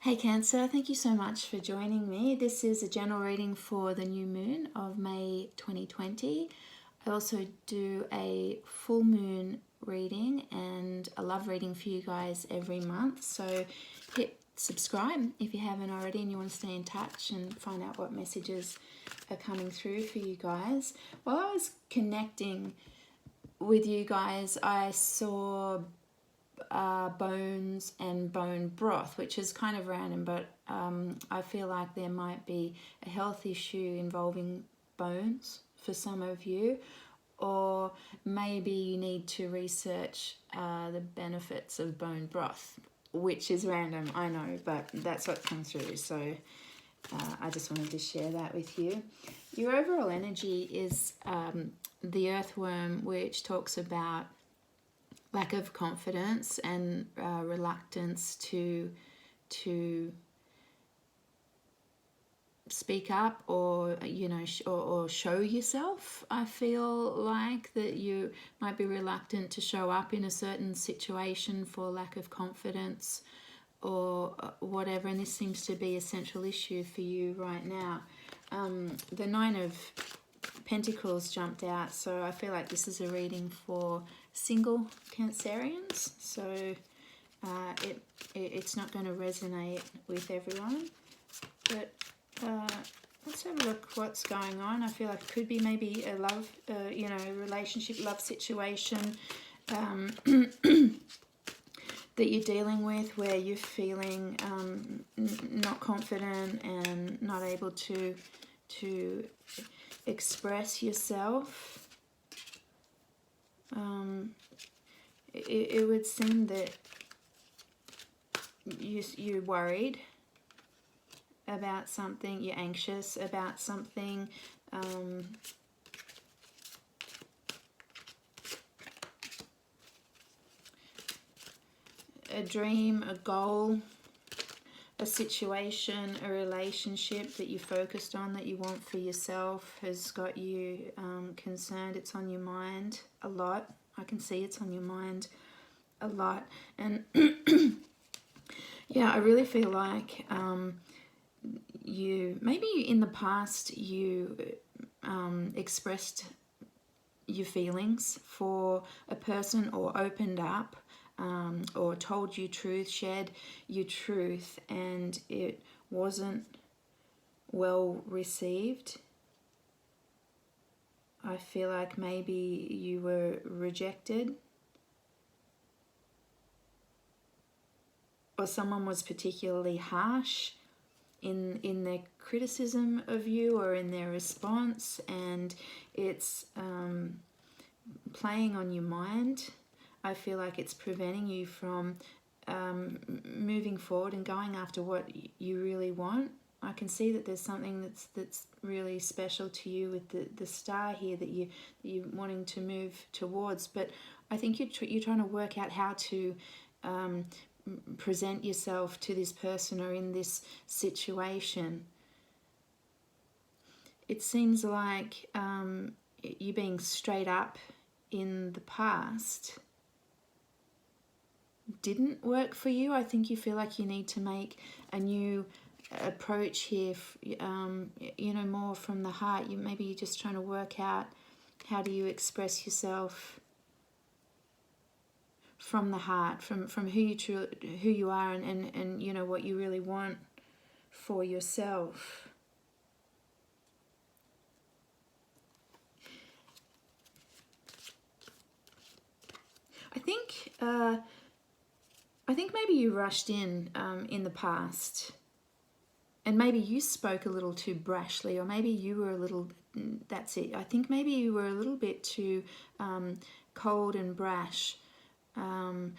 Hey Cancer, thank you so much for joining me. This is a general reading for the new moon of May 2020. I also do a full moon reading and a love reading for you guys every month. So hit subscribe if you haven't already and you want to stay in touch and find out what messages are coming through for you guys. While I was connecting with you guys, I saw bones and bone broth, which is kind of random, but I feel like there might be a health issue involving bones for some of you, or maybe you need to research the benefits of bone broth, which is random, I know, but that's what comes through. So I just wanted to share that with you. Your overall energy is the earthworm, which talks about lack of confidence and reluctance to speak up or or show yourself. I feel like that you might be reluctant to show up in a certain situation for lack of confidence or whatever, and this seems to be a central issue for you right now. The Nine of Pentacles jumped out, so I feel like this is a reading for single Cancerians, so it's not going to resonate with everyone, but let's have a look what's going on. I feel like it could be maybe a love, relationship, love situation that you're dealing with, where you're feeling not confident and not able to express yourself. It would seem that you're worried about something, you're anxious about something. A dream, a goal, a situation, a relationship that you focused on, that you want for yourself, has got you concerned. It's on your mind a lot. I can see it's on your mind a lot. And yeah, I really feel like maybe in the past you expressed your feelings for a person, or opened up, or told you truth, shared your truth, and it wasn't well received. I feel like maybe you were rejected, or someone was particularly harsh in their criticism of you or in their response, and it's playing on your mind. I feel like it's preventing you from moving forward and going after what you really want. I can see that there's something that's really special to you with the star here that you're wanting to move towards, but I think you're trying to work out how to present yourself to this person or in this situation. It seems like you being straight up in the past didn't work for you. I think you feel like you need to make a new approach here, more from the heart. Maybe you're just trying to work out how do you express yourself from the heart, from who you are, and what you really want for yourself. I think maybe you rushed in the past, and maybe you spoke a little too brashly, or maybe you were a little, that's it. I think maybe you were a little bit too cold and brash and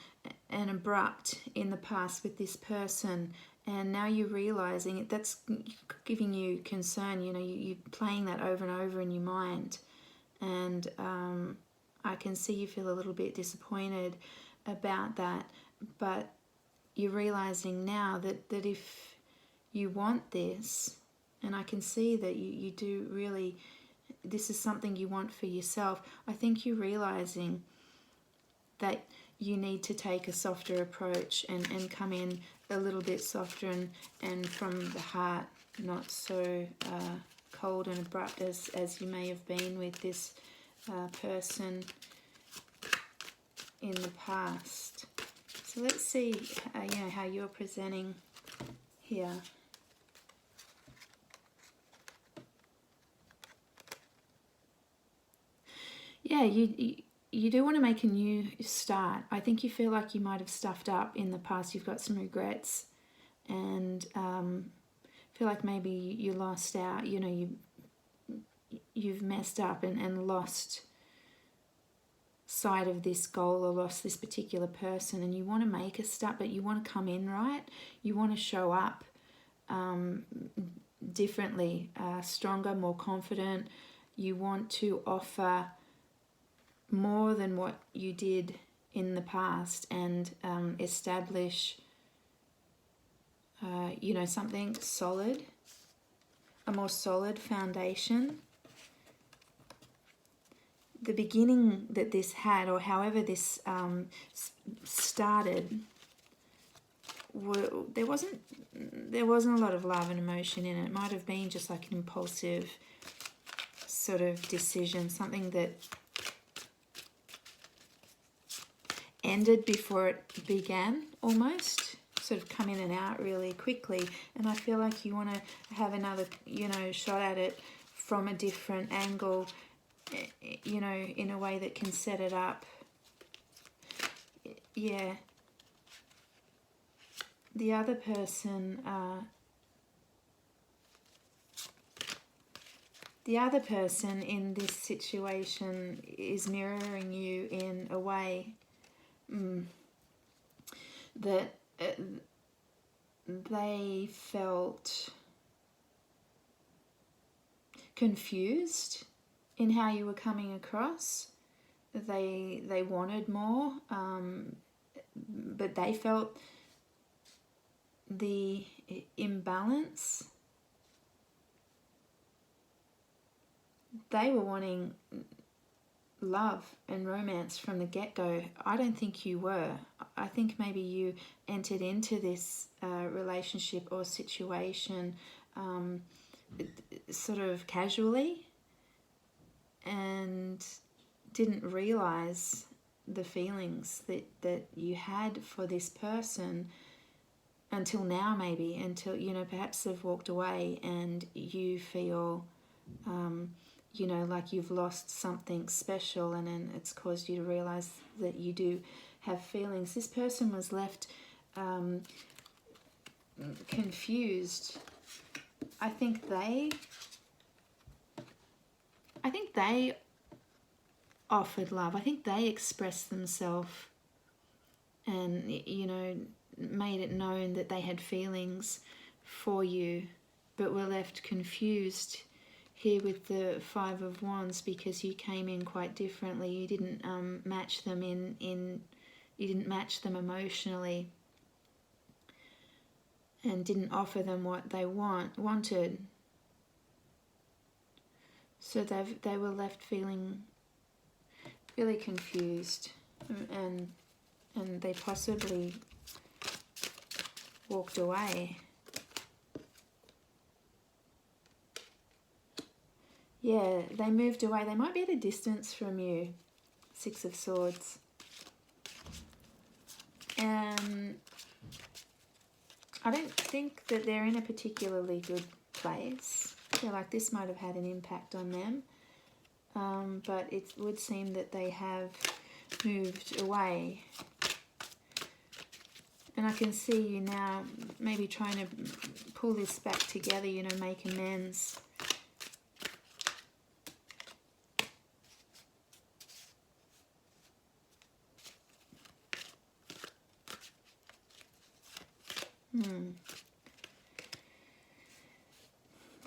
abrupt in the past with this person, and now you're realizing it, that's giving you concern. You're playing that over and over in your mind, and I can see you feel a little bit disappointed about that, but you're realizing now that if you want this, and I can see that you do really, this is something you want for yourself, I think you're realizing that you need to take a softer approach and come in a little bit softer and from the heart, not so cold and abrupt as you may have been with this person in the past. So let's see you know, how you're presenting here. Yeah, you do want to make a new start. I think you feel like you might have stuffed up in the past. You've got some regrets and feel like maybe you lost out. You know, you've messed up and lost sight of this goal or lost this particular person, and you want to make a start, but you want to come in right. You want to show up differently, stronger, more confident. You want to offer more than what you did in the past and establish you know, something solid, a more solid foundation. The beginning that this had, or however this started, there wasn't a lot of love and emotion in it. It might have been just like an impulsive sort of decision, something that ended before it began, almost sort of come in and out really quickly. And I feel like you want to have another, you know, shot at it from a different angle, you know, in a way that can set it up. Yeah. The other person in this situation is mirroring you in a way that they felt confused in how you were coming across. They wanted more, but they felt the imbalance. They were wanting love and romance from the get-go. I don't think you were. I think maybe you entered into this relationship or situation sort of casually and didn't realize the feelings that you had for this person until now, maybe, until, you know, perhaps they've walked away and you feel you know, like you've lost something special, and then it's caused you to realize that you do have feelings. This person was left confused. I think they offered love. I think they expressed themselves and, you know, made it known that they had feelings for you, but were left confused here with the Five of Wands because you came in quite differently. You didn't match them you didn't match them emotionally and didn't offer them what they wanted. So they were left feeling really confused, and they possibly walked away. Yeah, they moved away. They might be at a distance from you. Six of Swords. I don't think that they're in a particularly good place. I feel like this might have had an impact on them. But it would seem that they have moved away. And I can see you now maybe trying to pull this back together, you know, make amends.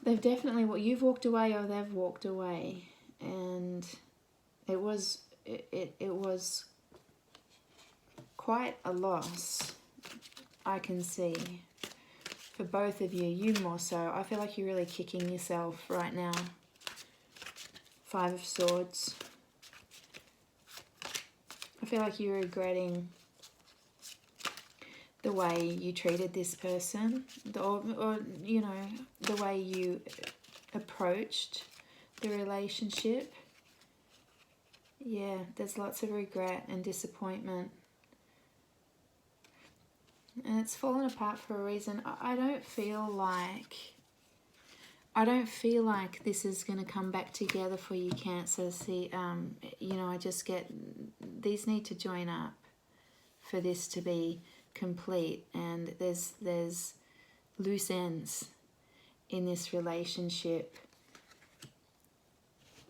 They've definitely, you've walked away or they've walked away, and it was quite a loss, I can see, for both of you. You more so. I feel like you're really kicking yourself right now. Five of Swords. A feel like you're regretting the way you treated this person, or you know, the way you approached the relationship. Yeah, there's lots of regret and disappointment. And it's fallen apart for a reason. I don't feel like this is going to come back together for you, Cancer. See, you know, I just get these need to join up for this to be complete, and there's loose ends in this relationship,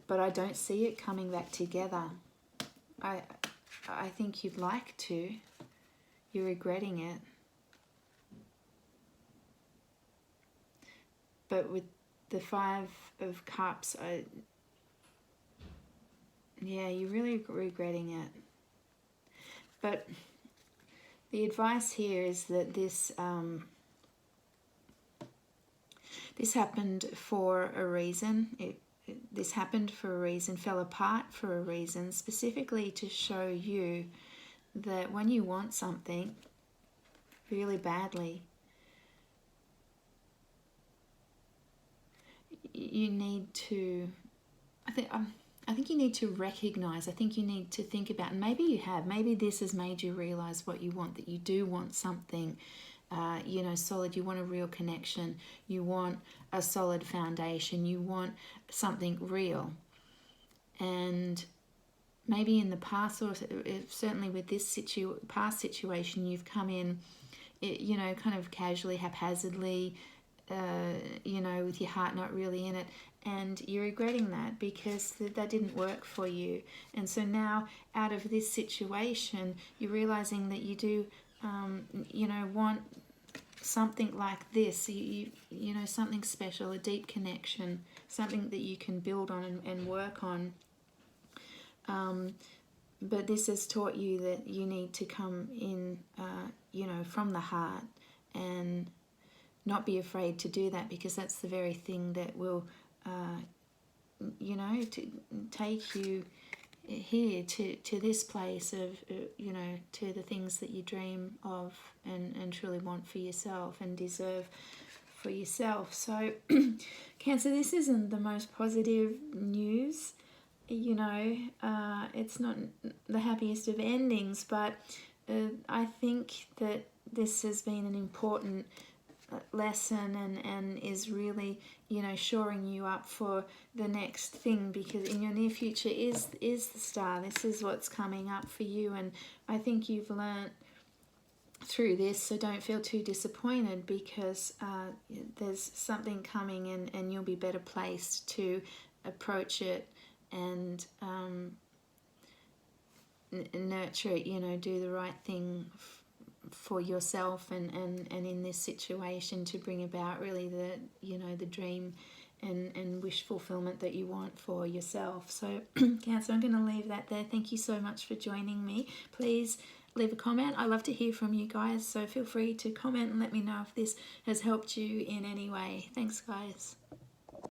but I don't see it coming back together. I think you'd like to. You're regretting it. But with the Five of Cups, yeah, you're really regretting it. But the advice here is that this this happened for a reason. This happened for a reason, fell apart for a reason, specifically to show you that when you want something really badly, you need to, I think you need to recognize, I think you need to think about, and maybe you have, maybe this has made you realize what you want, that you do want something, you know, solid. You want a real connection. You want a solid foundation. You want something real. And maybe in the past, or certainly with this past situation, you've come in, you know, kind of casually, haphazardly, you know, with your heart not really in it, and you're regretting that because that didn't work for you. And so now, out of this situation, you're realizing that you do, you know, want something like this. You know, something special, a deep connection, something that you can build on and work on. But this has taught you that you need to come in, you know, from the heart, and not be afraid to do that, because that's the very thing that will, you know, to take you here to this place of, you know, to the things that you dream of and truly want for yourself and deserve for yourself. So, Cancer, this isn't the most positive news. You know, it's not the happiest of endings, but I think that this has been an important lesson and is really, you know, shoring you up for the next thing, because in your near future is the Star. This is what's coming up for you, and I think you've learnt through this, so don't feel too disappointed, because there's something coming, and you'll be better placed to approach it and nurture it, you know, do the right thing for yourself and in this situation to bring about really the, you know, the dream and wish fulfillment that you want for yourself. So Cancer, I'm going to leave that there. Thank you so much for joining me. Please leave a comment. I love to hear from you guys, so feel free to comment and let me know if this has helped you in any way. Thanks, guys.